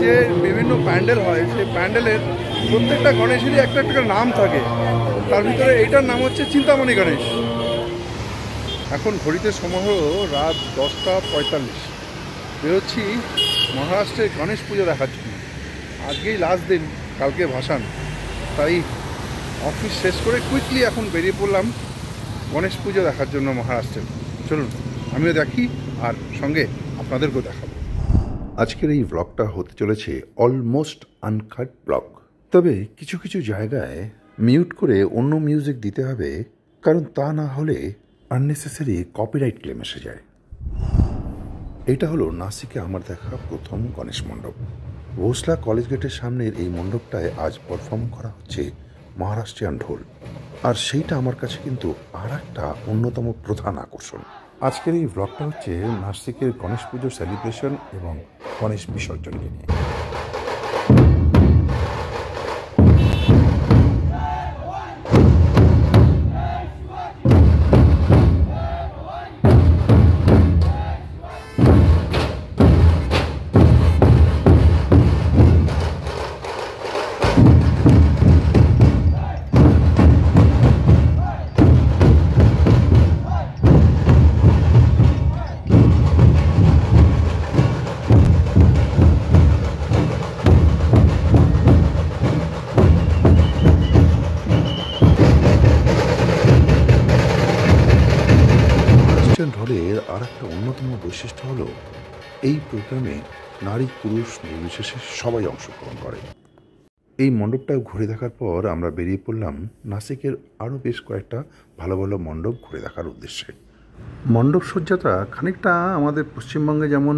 যে বিভিন্ন প্যান্ডেল হয়, সেই প্যান্ডেলের প্রত্যেকটা গণেশেরই একটা একটা নাম থাকে। তার ভিতরে এইটার নাম হচ্ছে চিন্তামণি গণেশ। এখন ঘড়িতে সময় হলো রাত 10:45। বেরোচ্ছি মহারাষ্ট্রের গণেশ পুজো দেখার জন্য। আজকেই লাস্ট দিন, কালকে ভাসান। তাই অফিস শেষ করে কুইকলি এখন বেরিয়ে পড়লাম গণেশ পুজো দেখার জন্য মহারাষ্ট্রের। চলুন আমিও দেখি আর সঙ্গে আপনাদেরকেও দেখাবো। আজকের এই ব্লগটা হতে চলেছে অলমোস্ট আনকাট ব্লগ। তবে কিছু কিছু জায়গায় মিউট করে অন্য মিউজিক দিতে হবে, কারণ তা না হলে আননেসেসারি কপিরাইট ক্লেম এসে যায়। এটা হলো নাসিকে আমার দেখা প্রথম গণেশ মণ্ডপ। ভোসলা কলেজ গেটের সামনের এই মণ্ডপটায় আজ পারফর্ম করা হচ্ছে মহারাষ্ট্রিয়ান ঢোল। আর সেইটা আমার কাছে কিন্তু আর একটা অন্যতম প্রধান আকর্ষণ। আজকের এই ব্লগটা হচ্ছে নাসিকের গণেশ পুজোর সেলিব্রেশন এবং গণেশ বিসর্জনকে নিয়ে। ঢোলের আর একটা অন্যতম বৈশিষ্ট্য হলো এই প্রোগ্রামে নারী পুরুষ নির্বিশেষে সবাই অংশগ্রহণ করে। এই মণ্ডপটা ঘুরে দেখার পর আমরা বেরিয়ে পড়লাম নাসিকের আরও বেশ কয়েকটা ভালো ভালো মণ্ডপ ঘুরে দেখার উদ্দেশ্যে। মণ্ডপ সজ্জাটা খানিকটা আমাদের পশ্চিমবঙ্গে যেমন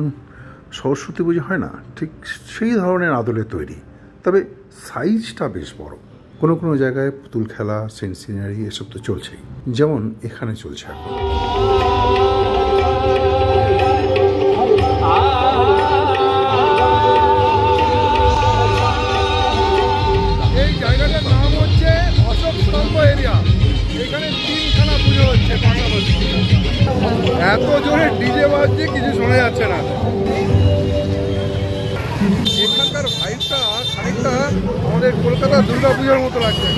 সরস্বতী পুজো হয় না, ঠিক সেই ধরনের আদলে তৈরি, তবে সাইজটা বেশ বড়। কোনো কোনো জায়গায় পুতুল খেলা, সিন সিনারি এসব তো চলছেই, যেমন এখানে চলছে এখন। এই জায়গাটার নাম হচ্ছে অশোক স্তম্ভ এরিয়া। এখানে 3খানা পুজো হচ্ছে পাশাপাশি। এত জোরে ডিজে বাজছে কিছু শোনা যাচ্ছে না। এখানকার ভাইবটা খানিকটা আমাদের কলকাতা দুর্গা পুজোর মতো লাগছে।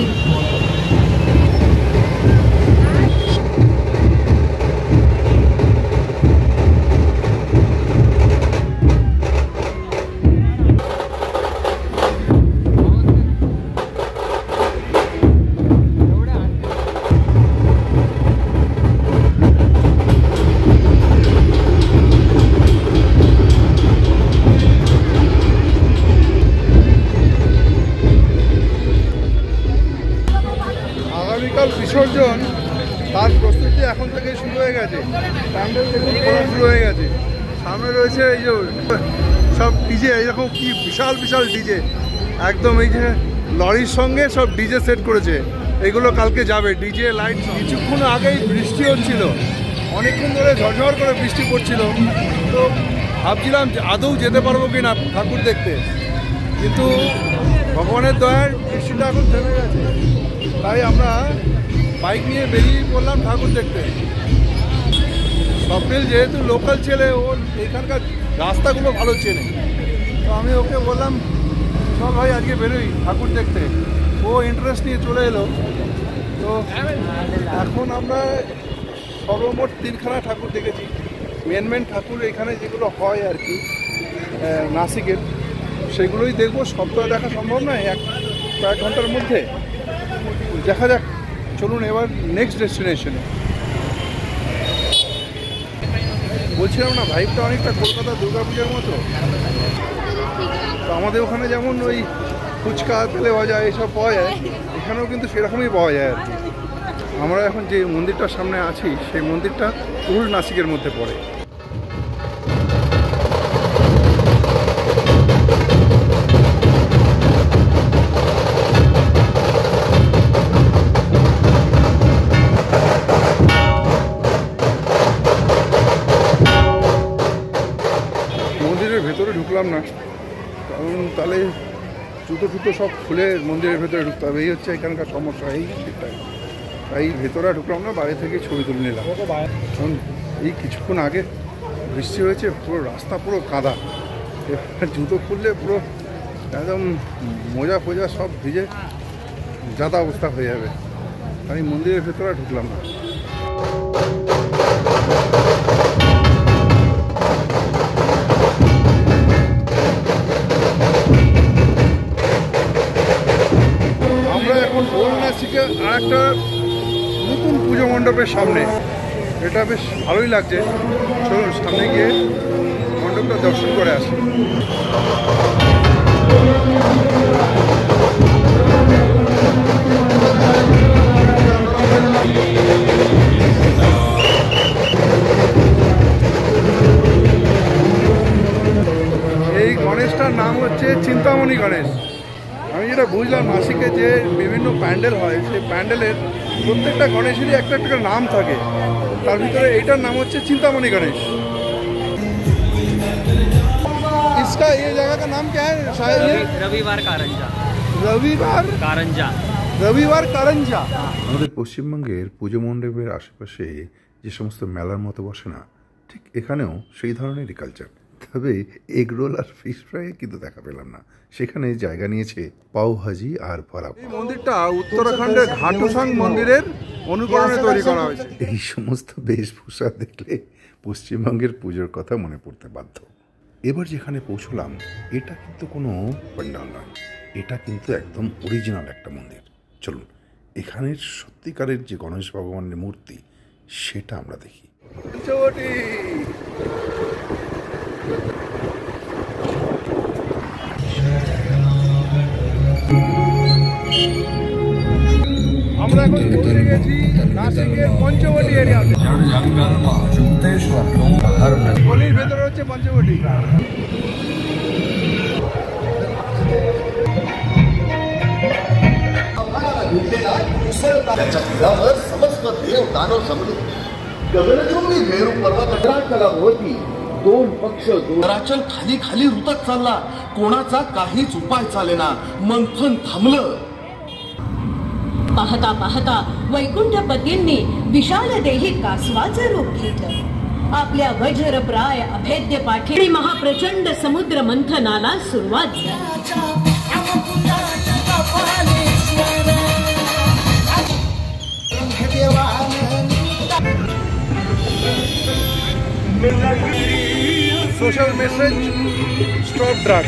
বিসর্জন তার প্রস্তুতি এখন থেকে শুরু হয়ে গেছে। প্যান্ডেল থেকে শুরু হয়ে গেছে। সামনে রয়েছে এই যে সব ডিজে, এইরকম কি বিশাল বিশাল ডিজে, একদম এই যে লরির সঙ্গে সব ডিজে সেট করেছে। এগুলো কালকে যাবে ডিজে লাইট। কিছুক্ষণ আগেই বৃষ্টি হচ্ছিল, অনেকক্ষণ ধরে ঝরঝর করে বৃষ্টি পড়ছিল। তো ভাবছিলাম যে আদৌ যেতে পারবো কি না ঠাকুর দেখতে, কিন্তু ভগবানের দয়ায় বৃষ্টিটা এখন থেমে গেছে। তাই আমরা বাইক নিয়ে বেরিয়ে পড়লাম ঠাকুর দেখতে। স্বপ্নিল যেহেতু লোকাল ছেলে, ওর এখানকার রাস্তাগুলো ভালো চেনে, তো আমি ওকে বললাম চল ভাই আজকে বেরোই ঠাকুর দেখতে। ও ইন্টারেস্ট নিয়ে চলে এলো। তো এখন আমরা সর্বমোট 3খানা ঠাকুর দেখেছি। মেন ঠাকুর এখানে যেগুলো হয় আর কি নাসিকের, সেগুলোই দেখবো। সব তো দেখা সম্ভব নয় কয়েক ঘন্টার মধ্যে। দেখা যাক, চলুন এবার নেক্সট ডেস্টিনেশনে। বলছিলাম না ভাইবটা অনেকটা কলকাতা দুর্গাপূজার মতো। তো আমাদের ওখানে যেমন ওই ফুচকা, তেলে ভাজা এসব পাওয়া যায়, এখানেও কিন্তু সেরকমই পাওয়া যায় আর কি। আমরা এখন যে মন্দিরটার সামনে আছি সেই মন্দিরটা ওল্ড নাসিকের মধ্যে পড়ে। ভেতরে ঢুকলাম না, কারণ তাহলে জুতো টুতো সব খুলে মন্দিরের ভেতরে ঢুকতে হবে। এই হচ্ছে এখানকার সমস্যা, এই দিকটায়। তাই ভেতরে ঢুকলাম না, বাইরে থেকে ছবি তুলে নিলাম। কারণ এই কিছুক্ষণ আগে বৃষ্টি হয়েছে, পুরো রাস্তা পুরো কাদা। এবার জুতো খুললে পুরো একদম মোজা ফোজা সব ভিজে যাতা অবস্থা হয়ে যাবে। আমি মন্দিরের ভেতরে ঢুকলাম না। আমরা এখন বারাণসীকে আর একটা নতুন পুজো মণ্ডপের সামনে। এটা বেশ ভালোই লাগছে। চলুন সামনে গিয়ে মণ্ডপটা দর্শন করে আসি। এই গণেশটার নাম হচ্ছে চিন্তামণি গণেশ। আমি যেটা বুঝলাম নাসিকে যে বিভিন্ন প্যান্ডেল হয়, সেই প্যান্ডেলের প্রত্যেকটা গণেশেরই একটা একটা নাম থাকে। তার ভিতরে এইটার নাম হচ্ছে চিন্तामणि गणेश। इसका ये जगह का नाम क्या है शायद? रविवार कारंजा। রবিবার কারঞ্জা। আমাদের পশ্চিমবঙ্গের পুজো মণ্ডপের আশেপাশে যে সমস্ত মেলার মতো বসে না, ঠিক এখানেও সেই ধরনেরই কালচার। তবে এগরোল আর ফিশ ফ্রাই কিন্তু দেখা পেলাম না। সেখানে জায়গা নিয়েছে পাও ভাজি আর বড়া। এই মন্দিরটা উত্তরাখণ্ডের ঘাটুসাং মন্দিরের অনুকরণে তৈরি করা হয়েছে। এই সমস্ত বেশভূষা দেখলে পশ্চিমবঙ্গের পুজোর কথা মনে পড়তে বাধ্য। এবার যেখানে পৌঁছলাম এটা কিন্তু কোনো প্যান্ডেল নয়, এটা কিন্তু একদম অরিজিনাল একটা মন্দির। চলুন এখানের সত্যিকারের যে গণেশ ভগবানের মূর্তি সেটা আমরা দেখি। আমরা এখন পৌঁছে গেছি নাসিকের পঞ্চবটি এরিয়াতে। গলির ভেতরে হচ্ছে পঞ্চবটি। त्याच्या घरावर समस्त देव दानव समजून गगनचुंबी मेरू पर्वतला होती. दोन पक्ष दोराचल खाली खाली रुतत चालला. कोणाचा काहीच उपाय चालेना. मंथन थांबलं. पाहता पाहता वैकुंठपतींनी विशाल देही कासवाचं रूप घेतलं. आपल्या वज्रप्राय अभेद्य पाठी महाप्रचंड समुद्र मंथनाला सुरुवात झाली. Social message, stop drug.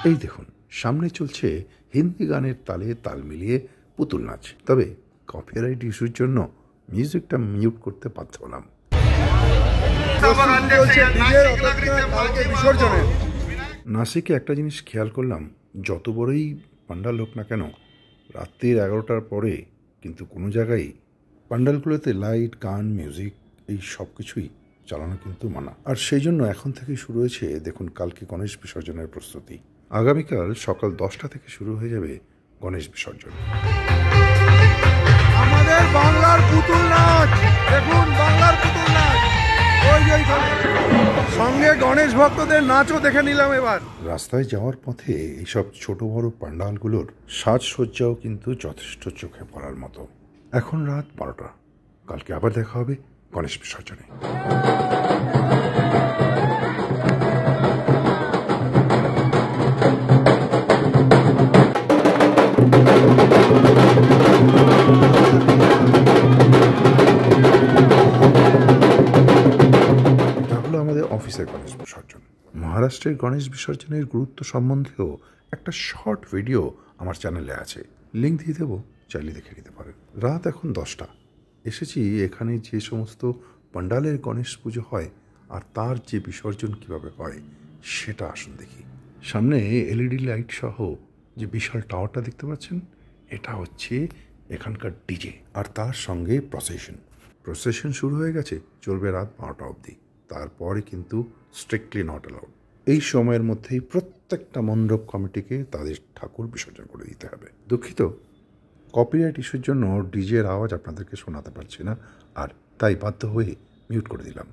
এই দেখুন সামনে চলছে হিন্দি গানের তালে তাল মিলিয়ে পুতুল নাচ। তবে কপিরাইট ইস্যুর জন্য মিউজিকটা মিউট করতে বাধ্য হলাম। নাসিকে একটা জিনিস খেয়াল করলাম, যত বড়ই পান্ডাল হোক না কেন রাত্রির 11টার পরে কিন্তু কোনো জায়গায় পান্ডালগুলোতে লাইট, গান, মিউজিক এই সব কিছুই চালানো কিন্তু মানা। আর সেই জন্য এখন থেকেই শুরু হয়েছে দেখুন কালকে গণেশ বিসর্জনের প্রস্তুতি। আগামীকাল সকাল 10টা থেকে শুরু হয়ে যাবে গণেশ বিসর্জন। আমাদের বাংলার পুতুল নাচ দেখুন, বাংলার পুতুল নাচ সঙ্গে গণেশ ভক্তদের নাচও দেখে নিলাম। এবার রাস্তায় যাওয়ার পথে এইসব ছোট বড় পান্ডালগুলোর সাজসজ্জাও কিন্তু যথেষ্ট চোখে পড়ার মতো। এখন রাত 12টা। কালকে আবার দেখা হবে গণেশ বিসর্জনে। অফিসের গণেশ বিসর্জন। মহারাষ্ট্রের গণেশ বিসর্জনের গুরুত্ব সম্বন্ধেও একটা শর্ট ভিডিও আমার চ্যানেলে আছে, লিঙ্ক দিয়ে দেবো, চাইলে দেখে নিতে পারেন। রাত এখন 10টা। এসেছি এখানে যে সমস্ত পান্ডালের গণেশ পুজো হয় আর তার যে বিসর্জন কিভাবে হয় সেটা আসুন দেখি। সামনে এলইডি লাইট সহ যে বিশাল টাওয়ারটা দেখতে পাচ্ছেন, এটা হচ্ছে এখানকার ডিজে। আর তার সঙ্গে প্রসেশন শুরু হয়ে গেছে, চলবে রাত 12টা অবধি। তারপরে কিন্তু স্ট্রিক্টলি নট অ্যালাউড। এই সময়ের মধ্যেই প্রত্যেকটা মণ্ডপ কমিটিকে তাদের ঠাকুর বিসর্জন করে দিতে হবে। দুঃখিত, কপিরাইট ইস্যুর জন্য ডিজের আওয়াজ আপনাদেরকে শোনাতে পারছি না, আর তাই বাধ্য হয়ে মিউট করে দিলাম।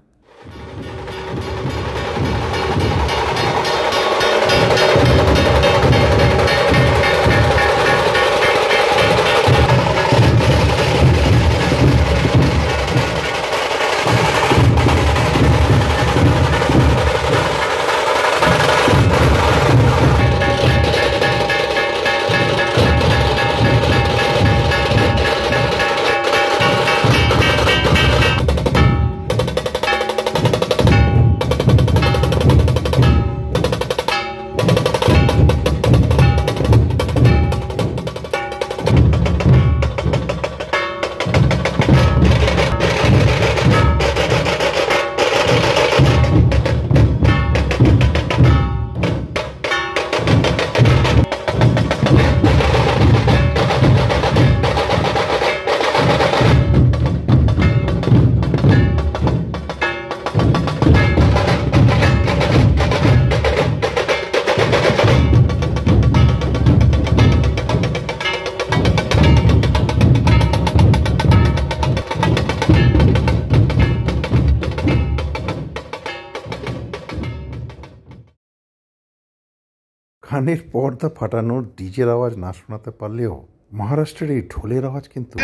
কানের পর্দা ফাটানোর ডিজের আওয়াজ না শোনাতে পারলেও महाराष्ट्रेर এই ঢোলের আওয়াজ কিন্তু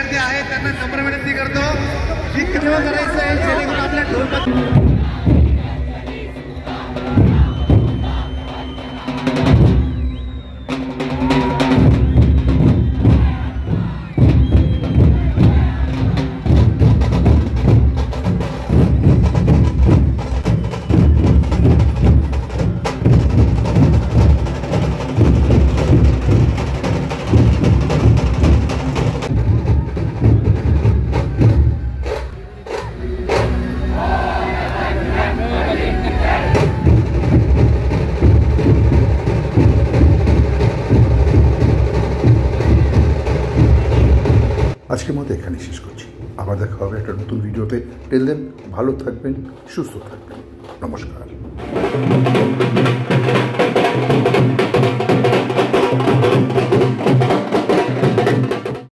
আজকের মতো এখানে শেষ করছি। আবার দেখা হবে একটা নতুন ভিডিওতে। টিল দেন ভালো থাকবেন, সুস্থ থাকবেন। নমস্কার।